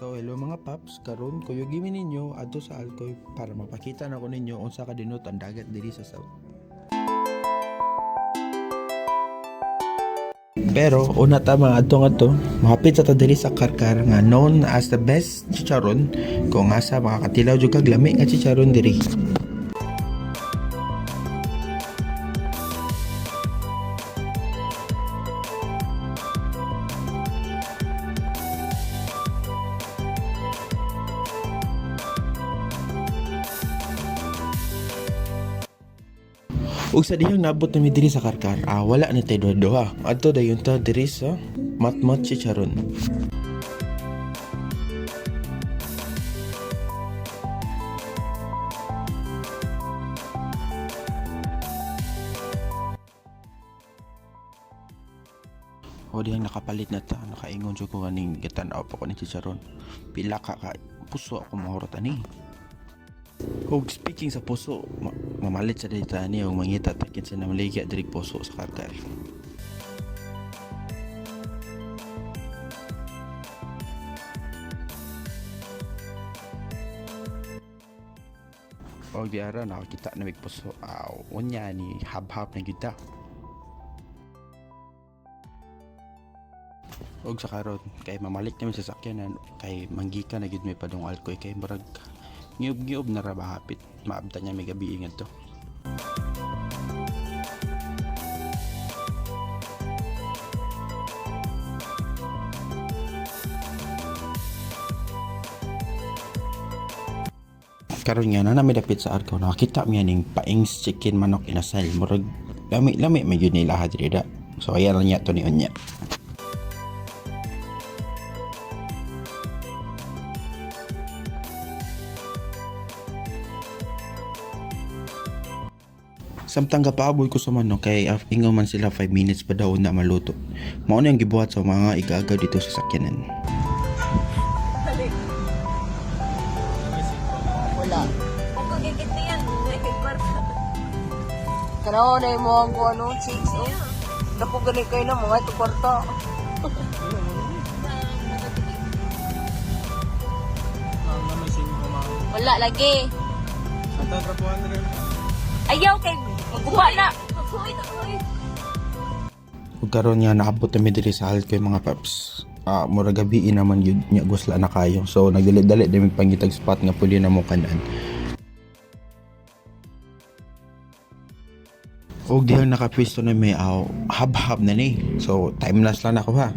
So hello mga paps, karon kuyog gimi ninyo adto sa Alcoy para mapakita na ko ninyo unsa ka dinot ang dagat diri sa South. Pero una ta mga adto mahapit sa ta diri sa Karkar nga known as the best chicharon kung asa makakatilaw jud kag lami nga chicharon diri. Ug sa dihang nabot na mi diri sa Karkar, wala na tay duha. Adto dayon ta diri sa Matmat Chicharon. O dihang nakapalit na ta, nakaingon jud ko kaning gitanaw pa ko ni chicharon. Pila ka puso ako mahurot ani. Ug speaking sa puso, mamalit sa dita ni og mangita takin sa namaligya diri puso sa Karkar. Og di ara nakakita na mig puso. Unya ni hab-hab na gyud ta. Og sa karon kay mamalik namin sa sakyanan kay manggika na gyud may padung Alcoy kay murag ngiyub-ngiyub na ra bahapit maabta niya may gabi ingat to. Karon nga na may dapit sa Argao nakakita mi ning paings chicken manok inasal murag lami-lami may gyud nila diri da. So ayan lang niya to ni unya. Samtang gapaboy ko sa manok kay ingaw man sila 5 minutes pa daw na maluto. Mao na yung gibuhat sa mga igagaw dito sa sakyanan. Wala. Ako gigit na yan. Kanaw na yung mga kung ano, chicks, oh. Naku ganit kayo na mga ito kwarta. Wala lagi. Ayaw kay magkuha na. Ug karon nga nakabot mi diri sa Alcoy mga paps. Mura gabi naman yun nya gusla na kayo. So nagdali-dali dami pangitag spot nga puli na mo kanan. Ug dihang nakapwesto na may hab-hab na ni. So timeless lang ako ha.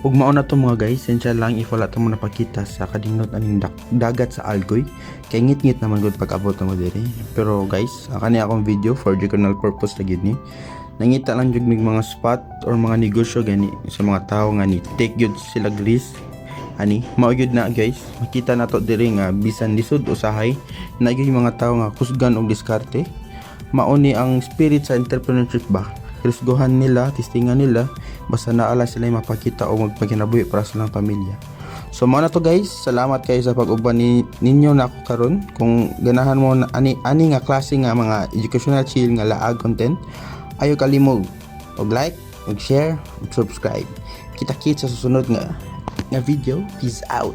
Ug mao na to mga guys, sensya lang if wala ta mo napakita sa kadinot aning dagat sa Alcoy. Kay ngit-ngit naman gud pag-abot mo diri. Pero guys, kani akong video for educational purpose la gid ni. Nangita lang jud mig mga spot or mga negosyo gani sa mga tawo nga ni take gyud sila risk. Ani, mao gyud na guys. Makita na to diri nga bisan lisod usahay na gyud mga tawo nga kusgan og diskarte. Mao ni ang spirit sa entrepreneurship ba. Risgohan nila, testingan nila, basta naala sila yung mapakita o magpagkinabuhi para sa lang pamilya. So mao na to guys, salamat kayo sa pag-uban ninyo na ako karon. Kung ganahan mo na ani nga klase nga mga educational chill nga laag content, ayo kalimog og like, og share, og subscribe. Kita-kits sa susunod nga video. Peace out.